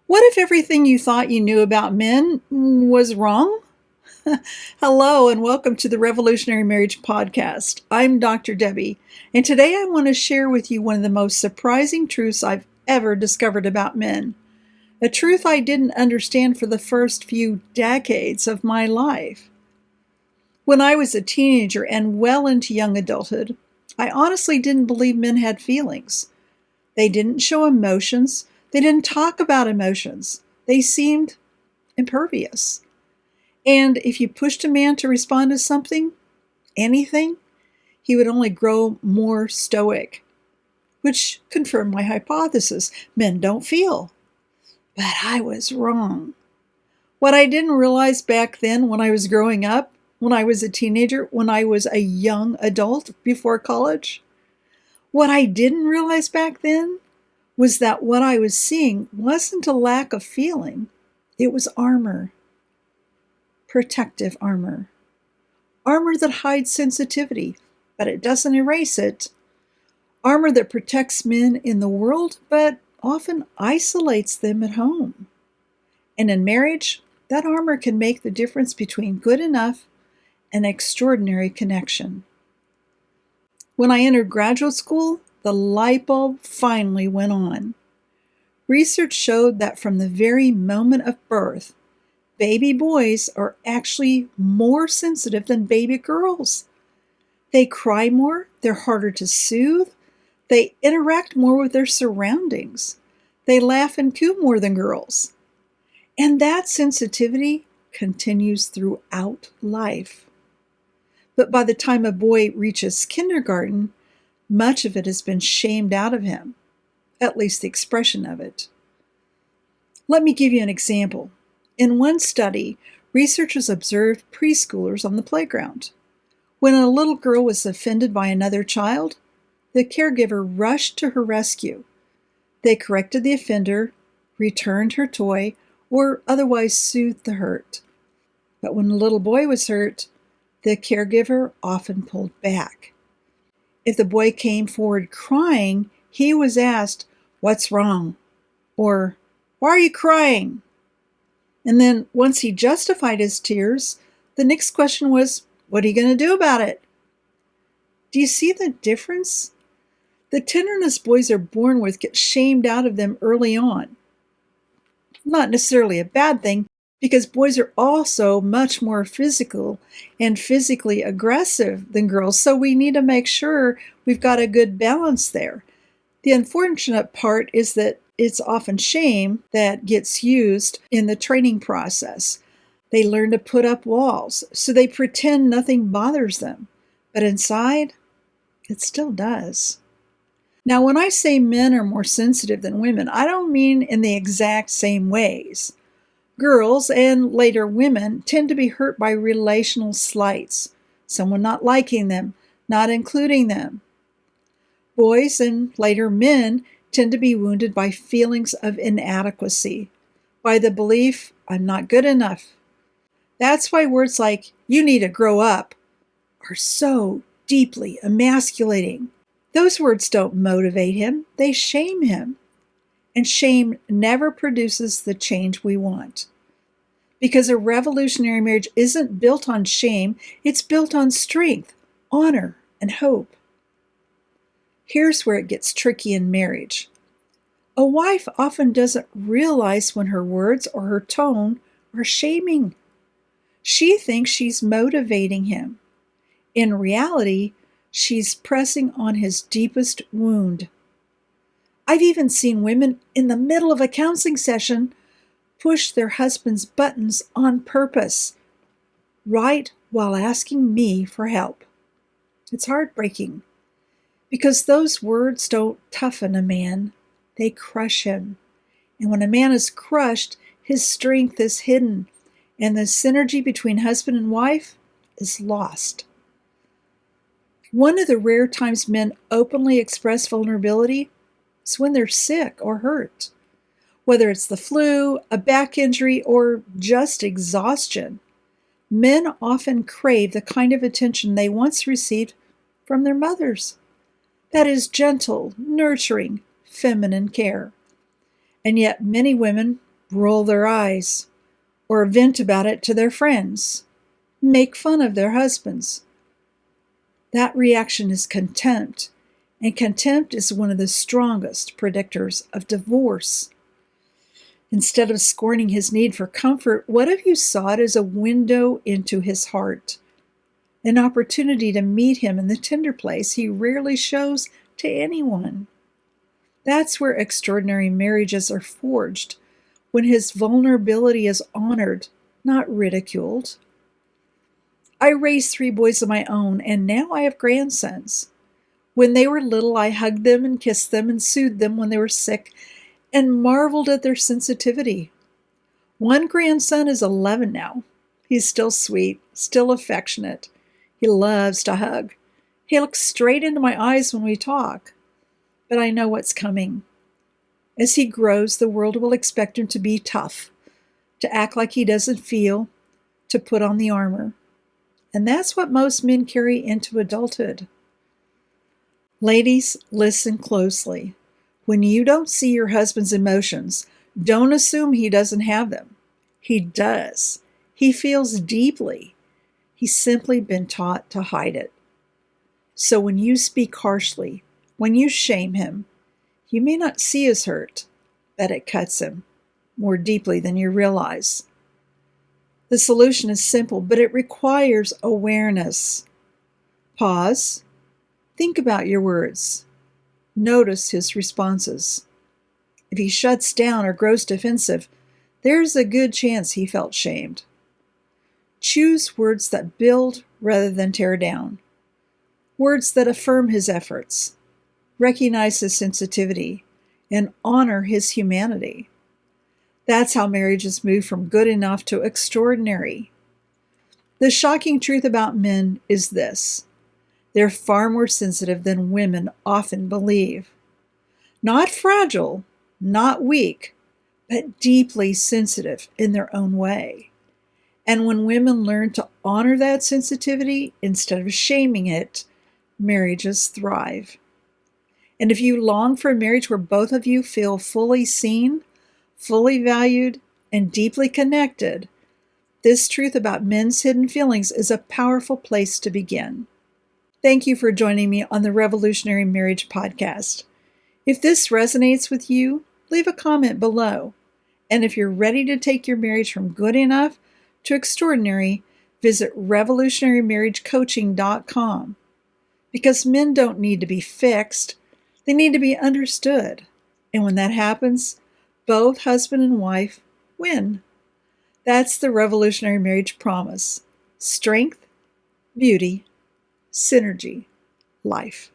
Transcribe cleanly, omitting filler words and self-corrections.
What if everything you thought you knew about men was wrong? Hello, and welcome to the Revolutionary Marriage Podcast. I'm Dr. Debi, and today I want to share with you one of the most surprising truths I've ever discovered about men. A truth I didn't understand for the first few decades of my life. When I was a teenager and well into young adulthood, I honestly didn't believe men had feelings. They didn't show emotions. They didn't talk about emotions. They seemed impervious. And if you pushed a man to respond to something, anything, he would only grow more stoic, which confirmed my hypothesis. Men don't feel. But I was wrong. What I didn't realize back then when I was growing up, when I was a teenager, when I was a young adult before college, what I didn't realize back then was that what I was seeing wasn't a lack of feeling. It was armor. Protective armor. Armor that hides sensitivity, but it doesn't erase it. Armor that protects men in the world, but often isolates them at home. And in marriage, that armor can make the difference between good enough and extraordinary connection. When I entered graduate school, the light bulb finally went on. Research showed that from the very moment of birth, baby boys are actually more sensitive than baby girls. They cry more, they're harder to soothe, they interact more with their surroundings, they laugh and coo more than girls. And that sensitivity continues throughout life. But by the time a boy reaches kindergarten, much of it has been shamed out of him, at least the expression of it. Let me give you an example. In one study, researchers observed preschoolers on the playground. When a little girl was offended by another child, the caregiver rushed to her rescue. They corrected the offender, returned her toy, or otherwise soothed the hurt. But when a little boy was hurt, the caregiver often pulled back. If the boy came forward crying, he was asked, "What's wrong?" Or, "Why are you crying?" And then once he justified his tears, the next question was, "What are you going to do about it?" Do you see the difference? The tenderness boys are born with gets shamed out of them early on. Not necessarily a bad thing, because boys are also much more physical and physically aggressive than girls, so we need to make sure we've got a good balance there. The unfortunate part is that it's often shame that gets used in the training process. They learn to put up walls, so they pretend nothing bothers them, but inside, it still does. Now, when I say men are more sensitive than women, I don't mean in the exact same ways. Girls, and later women, tend to be hurt by relational slights, someone not liking them, not including them. Boys, and later men, tend to be wounded by feelings of inadequacy, by the belief, "I'm not good enough." That's why words like, "you need to grow up," are so deeply emasculating. Those words don't motivate him, they shame him. And shame never produces the change we want. Because a revolutionary marriage isn't built on shame, it's built on strength, honor, and hope. Here's where it gets tricky in marriage. A wife often doesn't realize when her words or her tone are shaming. She thinks she's motivating him. In reality, she's pressing on his deepest wound. I've even seen women in the middle of a counseling session push their husband's buttons on purpose, right while asking me for help. It's heartbreaking, because those words don't toughen a man, they crush him. And when a man is crushed, his strength is hidden, and the synergy between husband and wife is lost. One of the rare times men openly express vulnerability is when they're sick or hurt. Whether it's the flu, a back injury, or just exhaustion, men often crave the kind of attention they once received from their mothers. That is gentle, nurturing, feminine care. And yet many women roll their eyes, or vent about it to their friends, make fun of their husbands. That reaction is contempt, and contempt is one of the strongest predictors of divorce. Instead of scorning his need for comfort, what if you saw it as a window into his heart? An opportunity to meet him in the tender place he rarely shows to anyone. That's where extraordinary marriages are forged, when his vulnerability is honored, not ridiculed. I raised 3 boys of my own, and now I have grandsons. When they were little, I hugged them and kissed them and soothed them when they were sick and marveled at their sensitivity. One grandson is 11 now. He's still sweet, still affectionate. He loves to hug. He looks straight into my eyes when we talk. But I know what's coming. As he grows, the world will expect him to be tough, to act like he doesn't feel, to put on the armor. And that's what most men carry into adulthood. Ladies, listen closely. When you don't see your husband's emotions, don't assume he doesn't have them. He does. He feels deeply. He's simply been taught to hide it. So when you speak harshly, when you shame him, you may not see his hurt, but it cuts him more deeply than you realize. The solution is simple, but it requires awareness. Pause. Think about your words. Notice his responses. If he shuts down or grows defensive, there's a good chance he felt shamed. Choose words that build rather than tear down. Words that affirm his efforts, recognize his sensitivity, and honor his humanity. That's how marriages move from good enough to extraordinary. The shocking truth about men is this: they're far more sensitive than women often believe. Not fragile, not weak, but deeply sensitive in their own way. And when women learn to honor that sensitivity instead of shaming it, marriages thrive. And if you long for a marriage where both of you feel fully seen, fully valued, and deeply connected, this truth about men's hidden feelings is a powerful place to begin. Thank you for joining me on the Revolutionary Marriage Podcast. If this resonates with you, leave a comment below. And if you're ready to take your marriage from good enough to extraordinary, visit revolutionarymarriagecoaching.com. Because men don't need to be fixed, they need to be understood. And when that happens, both husband and wife win. That's the Revolutionary Marriage Promise: strength, beauty, synergy, life.